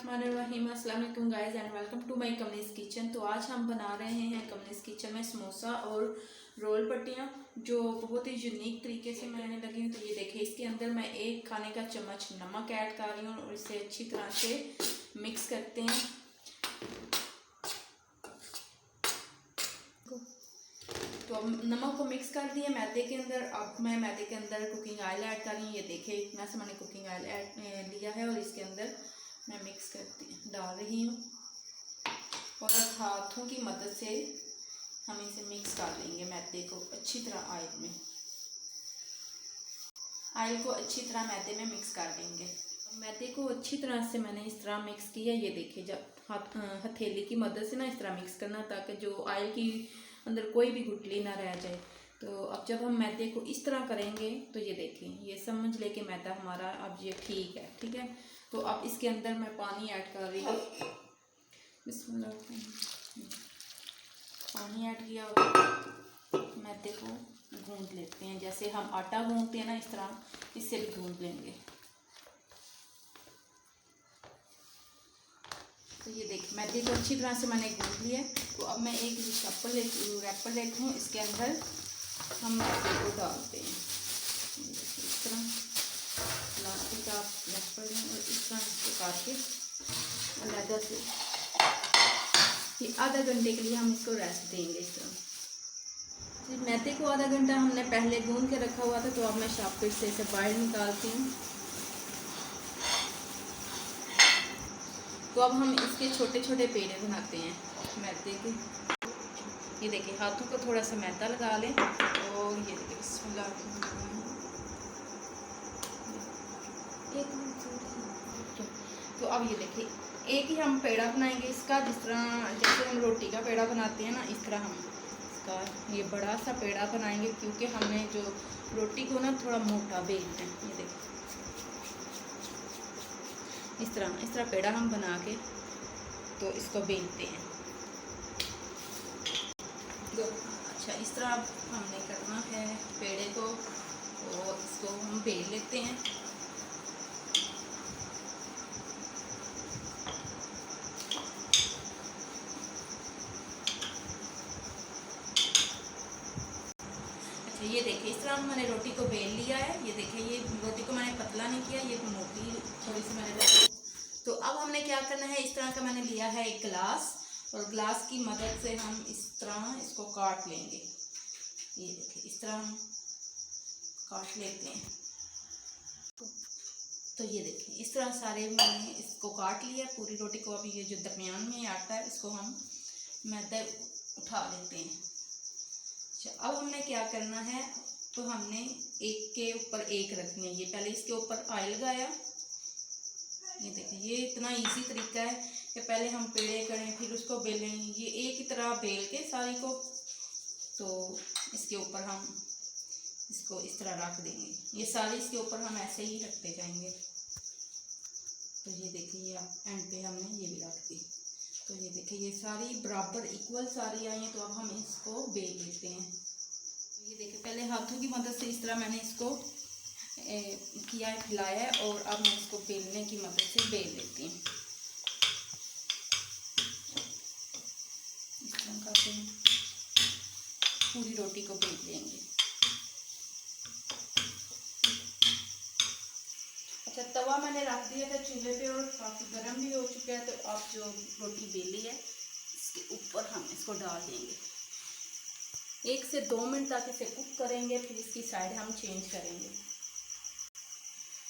बिस्मिल्लाहिर्रहमानिर्रहीम। अस्सलाम वालेकुम guys and welcome to my Kamini's kitchen. तो आज हम बना रहे हैं कमनीज़ किचन में समोसा और रोल पट्टियाँ जो बहुत ही यूनिक तरीके से मैंने लगी हैं। तो ये देखिए, इसके अंदर मैं एक खाने का चम्मच नमक ऐड कर रही हूँ और इसे अच्छी तरह से मिक्स करते हैं। तो अब नमक को मिक्स कर दिए मैदे के अंदर। अब मैं मैदे के अंदर कुकिंग ऑयल ऐड कर रही हूँ। ये देखिए, इतना सा मैंने कुकिंग ऑयल ऐड लिया है और इसके अंदर मैं मिक्स करती डाल रही हूँ और अब हाथों की मदद से हम इसे मिक्स कर लेंगे मैदे को अच्छी तरह ऑयल को अच्छी तरह मैदे में मिक्स कर लेंगे। मैदे को अच्छी तरह से मैंने इस तरह मिक्स किया। ये देखिए, जब हथेली की मदद से ना इस तरह मिक्स करना ताकि जो ऑयल की अंदर कोई भी गुठली ना रह जाए। तो अब जब हम मैदे को इस तरह करेंगे तो ये देखिए, ये समझ ले कि मैदा हमारा अब ये ठीक है। ठीक है, तो अब इसके अंदर मैं पानी ऐड कर रही हूँ। बिस्मिल्लाह, पानी ऐड किया और मैदे को गूंद लेते हैं। जैसे हम आटा गूंदते हैं ना, इस तरह इससे भी गूंद लेंगे। तो ये देखिए, मैदे को अच्छी तरह से मैंने गूंद लिया। तो अब मैं एक रैपर लेती हूँ, इसके अंदर हम मैदे को डालते हैं। इस तरह प्लास्टिक का रैपर लें और इस तरह इसको काट के अलग से ये आधा घंटे के लिए हम इसको रेस्ट देंगे। इस तरह मैदे को आधा घंटा हमने पहले गूंद के रखा हुआ था। तो अब मैं शार्पनर से इसे बाहर निकालती हूँ। तो अब हम इसके छोटे छोटे पेड़े बनाते हैं मैदे के। ये देखिए, हाथों को थोड़ा सा मैदा लगा लें और ये देखिए, बिस्मिल्लाह। तो अब ये देखिए, एक ही हम पेड़ा बनाएंगे इसका, जैसे हम रोटी का पेड़ा बनाते हैं ना, इस तरह हम इसका ये बड़ा सा पेड़ा बनाएंगे। क्योंकि हमने जो रोटी को ना थोड़ा मोटा बेलना है। ये देखिए, इस तरह पेड़ा हम बना के तो इसको बेलते हैं। तो अच्छा, इस तरह हमने करना है पेड़े को और इसको हम बेल लेते हैं। ये देखिए, इस तरह मैंने रोटी को बेल लिया है। ये देखिए, ये रोटी को मैंने पतला नहीं किया, ये मोटी थोड़ी सी मैंने रखी। तो अब हमने क्या करना है, इस तरह का मैंने लिया है एक गिलास और गिलास की मदद से हम इस तरह इसको काट लेंगे। ये देखिए, इस तरह हम काट लेते हैं। तो ये देखिए, इस तरह सारे मैंने इसको काट लिया पूरी रोटी को। अभी ये जो दरमियान में आटा है, इसको हम मैदा उठा लेते हैं। अब हमने क्या करना है, तो हमने एक के ऊपर एक रखनी है। ये पहले इसके ऊपर ऑयल लगाया। ये देखिए, ये इतना इजी तरीका है कि पहले हम पेड़े करें फिर उसको बेलें। ये एक ही तरह बेल के सारी को, तो इसके ऊपर हम इसको इस तरह रख देंगे। ये सारी इसके ऊपर हम ऐसे ही रखते जाएंगे। तो ये देखिए, ये एंड पे हमने ये भी रख दी। तो ये देखिए, ये सारी बराबर इक्वल सारी आई हैं। तो अब हम इसको बेल लेते हैं। ये देखिए, पहले हाथों की मदद से इस तरह मैंने इसको किया है, फैलाया है और अब मैं इसको बेलने की मदद से बेल लेती हूँ। इस तरह करके पूरी रोटी को बेल लेंगे। अच्छा, तवा मैंने रख दिया था चूल्हे पे और काफ़ी गर्म भी हो चुका है। तो अब जो रोटी बेली है, इसके ऊपर हम इसको डाल देंगे। 1 से 2 मिनट तक इसे कुक करेंगे, फिर इसकी साइड हम चेंज करेंगे।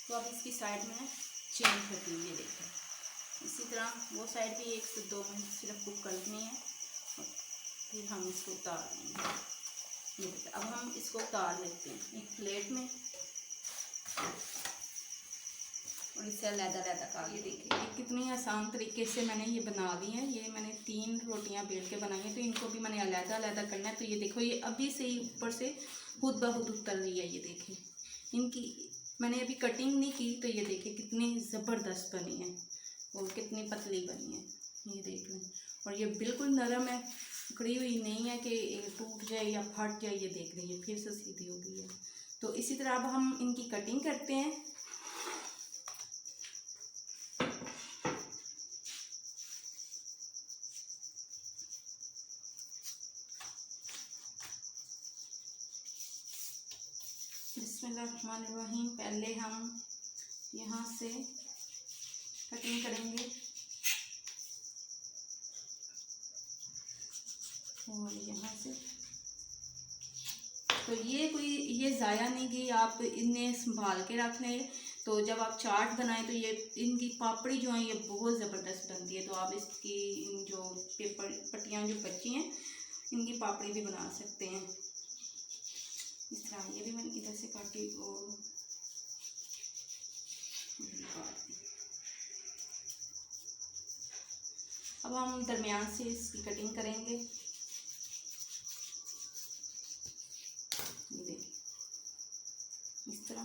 तो अब इसकी साइड में चेंज करती हूँ। ये देखिए, इसी तरह वो साइड भी 1 से 2 मिनट सिर्फ कुक करनी है और फिर हम इसको उतार लेंगे। ये देखिए, अब हम इसको उतार लेते हैं एक प्लेट में और इसे अलग-अलग कर। ये देखिए, ये कितनी आसान तरीके से मैंने ये बना दी हैं। ये मैंने 3 रोटियां बेल के बनाई हैं। तो इनको भी मैंने अलग-अलग करना है। तो ये देखो, ये अभी से ही ऊपर से खुद ब खुद उतर रही है। ये देखिए, इनकी मैंने अभी कटिंग नहीं की। तो ये देखिए, कितनी ज़बरदस्त बनी है और कितनी पतली बनी है। ये देख लें, और ये बिल्कुल नरम है, उखड़ी हुई नहीं है कि टूट जाए या फट जाए। ये देख लीजिए, फिर से सीधी हो गई है। तो इसी तरह अब हम इनकी कटिंग करते हैं। बिस्मिल्लाहिर्रहमानिर्रहीम। पहले हम यहाँ से कटिंग करेंगे और यहाँ से। तो ये ज़ाया नहीं कि आप इन्हें संभाल के रख लें, तो जब आप चाट बनाएं तो ये इनकी पापड़ी जो है ये बहुत ज़बरदस्त बनती है। तो आप इसकी जो पेपर पट्टियाँ जो बची हैं इनकी पापड़ी भी बना सकते हैं। इस तरह ये भी मैंने इधर से काटी और अब हम दरमियान से इसकी कटिंग करेंगे। ये देखिए इस तरह।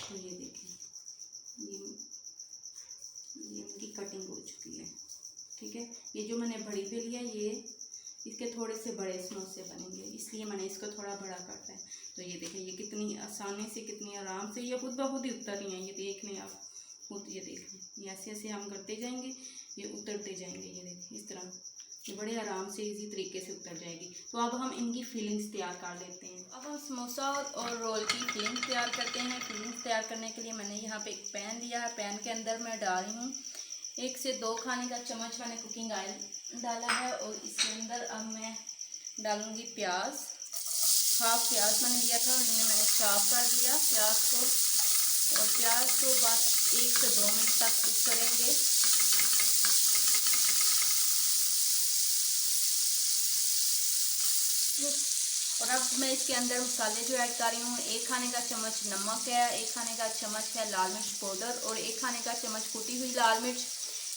तो ये देखिए ये इनकी कटिंग हो चुकी है। ठीक है, ये जो मैंने बड़ी बेली है ये इसके थोड़े से बड़े समोसे बनेंगे, इसलिए मैंने इसको थोड़ा बड़ा काटा है। तो ये देखिए ये कितनी आसानी से कितनी आराम से ये खुद ब खुद ही उतर रही हैं। ये देख लें आप खुद, ये देख लें, ये ऐसे ऐसे हम करते जाएंगे ये उतरते जाएंगे। ये देखिए इस तरह ये बड़े आराम से इजी तरीके से उतर जाएगी। तो अब हम इनकी फीलिंग्स तैयार कर लेते हैं। अब हम समोसा और रोल की फीलिंग्स तैयार करते हैं। फीलिंग्स तैयार करने के लिए मैंने यहाँ पे एक पैन लिया है। पैन के अंदर मैं डाल रही हूँ 1 से 2 खाने का चम्मच मैंने कुकिंग ऑयल डाला है और इसके अंदर अब मैं डालूँगी प्याज। हाफ प्याज मैंने लिया था और इन्हें मैंने चॉप कर दिया प्याज को। और प्याज को बस 1 से 2 मिनट तक कुक करेंगे। और अब मैं इसके अंदर मसाले जो ऐड कर रही हूँ, 1 खाने का चम्मच नमक है, 1 खाने का चम्मच है लाल मिर्च पाउडर और 1 खाने का चम्मच कुटी हुई लाल मिर्च,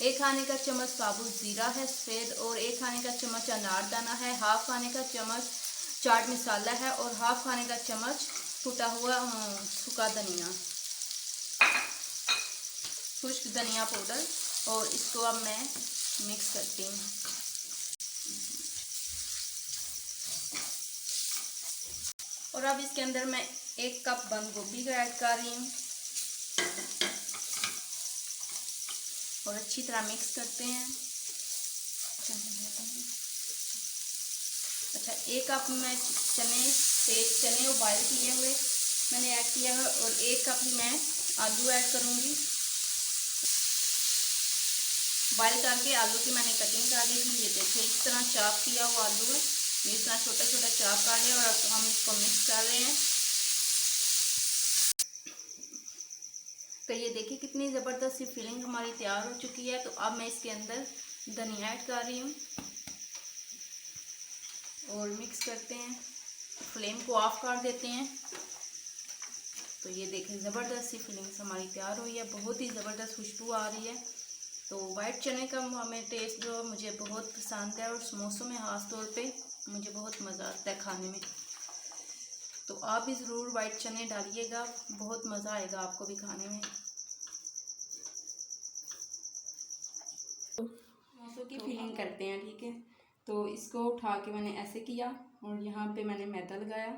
1 खाने का चम्मच साबुत ज़ीरा है सफ़ेद और 1 खाने का चम्मच अनारदाना है, हाफ खाने का चम्मच चाट मसाला है और हाफ खाने का चम्मच कुटा हुआ सूखा धनिया, खुश्क धनिया पाउडर। और इसको अब मैं मिक्स करती हूँ। और अब इसके अंदर मैं 1 कप बंद गोभी का ऐड कर रही हूँ और अच्छी तरह मिक्स करते हैं। अच्छा 1 कप मैं तेज चने उबाल किए हुए मैंने ऐड किया है और 1 कप ही मैं आलू ऐड करूँगी। बॉयल करके आलू की मैंने कटिंग कर ली थी। ये देखिए इस तरह चॉप किया हुआ आलू है, इस तरह छोटा छोटा चॉप कर लिया और अब हम इसको मिक्स कर रहे हैं। तो ये देखिए कितनी ज़बरदस्त सी फिलिंग हमारी तैयार हो चुकी है। तो अब मैं इसके अंदर धनिया ऐड कर रही हूँ और मिक्स करते हैं। फ्लेम को ऑफ कर देते हैं। तो ये देखें ज़बरदस्त सी फिलिंग्स हमारी तैयार हुई है, बहुत ही ज़बरदस्त खुशबू आ रही है। तो वाइट चने का हमें टेस्ट जो मुझे बहुत पसंद है और समोसों में ख़ास तौर पे मुझे बहुत मज़ा आता है खाने में। तो आप भी ज़रूर वाइट चने डालिएगा, बहुत मज़ा आएगा आपको भी खाने में। समोसों की फिलिंग करते हैं। ठीक है, तो इसको उठा के मैंने ऐसे किया और यहाँ पे मैंने मैदा लगाया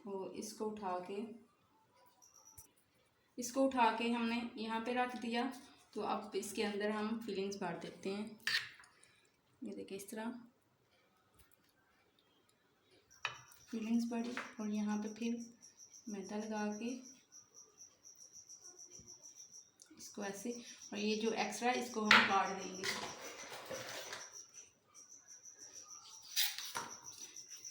और इसको उठा के हमने यहाँ पे रख दिया। तो अब इसके अंदर हम फिलिंग्स भर देते हैं। ये देखिए इस तरह फिलिंग्स भरी और यहाँ पे फिर मैदा लगा के इसको ऐसे, और ये जो एक्स्ट्रा है इसको हम काट देंगे।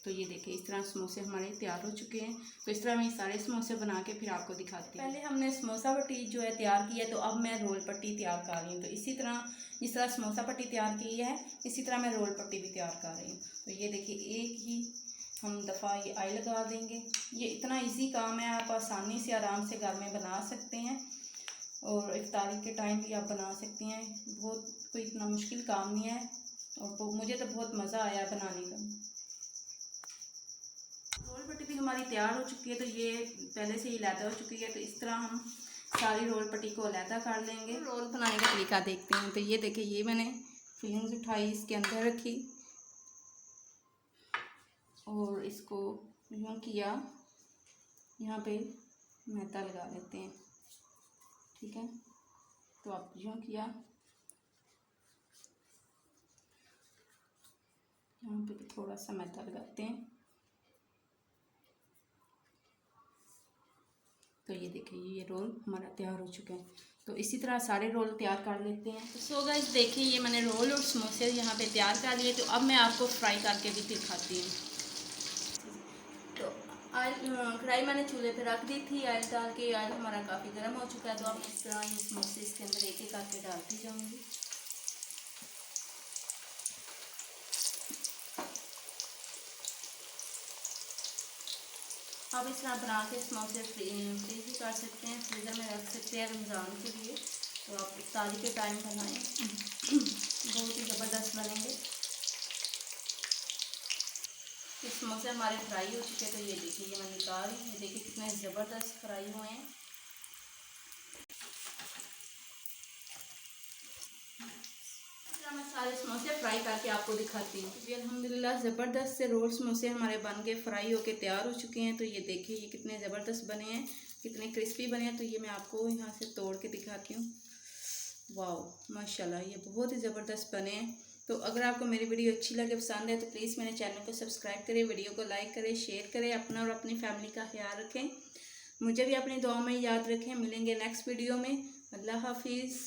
तो ये देखिए इस तरह समोसे हमारे तैयार हो चुके हैं। तो इस तरह मैं सारे समोसे बना के फिर आपको दिखाती हूँ। पहले हमने समोसा पट्टी जो है तैयार की है, तो अब मैं रोल पट्टी तैयार कर रही हूँ। तो इसी तरह जिस तरह समोसा पट्टी तैयार की है इसी तरह मैं रोल पट्टी भी तैयार कर रही हूँ। तो ये देखिए एक ही हम दफ़ा ये आई लगा देंगे। ये इतना ईजी काम है, आप आसानी से आराम से घर में बना सकते हैं और इफ्तारी के टाइम भी आप बना सकते हैं। बहुत कोई इतना मुश्किल काम नहीं है और मुझे तो बहुत मज़ा आया बनाने का। रोल पट्टी भी हमारी तैयार हो चुकी है। तो ये पहले से ही अलहदा हो चुकी है। तो इस तरह हम सारी रोल पट्टी को अलहदा कर लेंगे। रोल बनाने का तरीका देखते हैं। तो ये देखिए ये मैंने फिलिंग्स उठाई, इसके अंदर रखी और इसको यूँ किया, यहाँ पे मैदा लगा लेते हैं। ठीक है, तो आप यूँ किया यहाँ पे थोड़ा सा मैदा लगाते हैं। तो ये देखिए ये रोल हमारा तैयार हो चुका है। तो इसी तरह सारे रोल तैयार कर लेते हैं। तो सो गाइस देखिए ये मैंने रोल और समोसे यहाँ पे तैयार कर लिए। तो अब मैं आपको फ्राई करके भी दिखाती हूँ। तो ऑयल कढ़ाई मैंने चूल्हे पे रख दी थी। ऑयल डाल के ऑयल हमारा काफ़ी गर्म हो चुका है। तो अब मैं इस तरह ये समोसे इसके अंदर एक एक करके डालती जाऊँगी। आप इस तरह बना के समोसे फ्रीज भी कर सकते हैं, फ्रीज़र में रख सकते हैं रमज़ान के लिए। तो आप इफ्तारी के टाइम बनाएं, बहुत ही ज़बरदस्त बनेंगे। ये समोसे हमारे फ्राई हो चुके हैं। तो ये देखिए ये मैं निकाल रही हूँ। ये देखिए कितने ज़बरदस्त फ्राई हुए हैं। मैं सारे समोसे फ्राई करके आपको दिखाती हूँ। जी अल्हम्दुलिल्लाह ज़बरदस्त से रोल समोसे हमारे बन के फ्राई होके तैयार हो चुके हैं। तो ये देखिए ये कितने ज़बरदस्त बने हैं, कितने क्रिस्पी बने हैं। तो ये मैं आपको यहाँ से तोड़ के दिखाती हूँ। वाह माशाल्लाह ये बहुत ही ज़बरदस्त बने हैं। तो अगर आपको मेरी वीडियो अच्छी लगे, पसंद है, तो प्लीज़ मेरे चैनल को सब्सक्राइब करें, वीडियो को लाइक करें, शेयर करें, अपना और अपनी फैमिली का ख्याल रखें। मुझे भी अपनी दुआ में याद रखें। मिलेंगे नेक्स्ट वीडियो में। अल्लाह हाफिज़।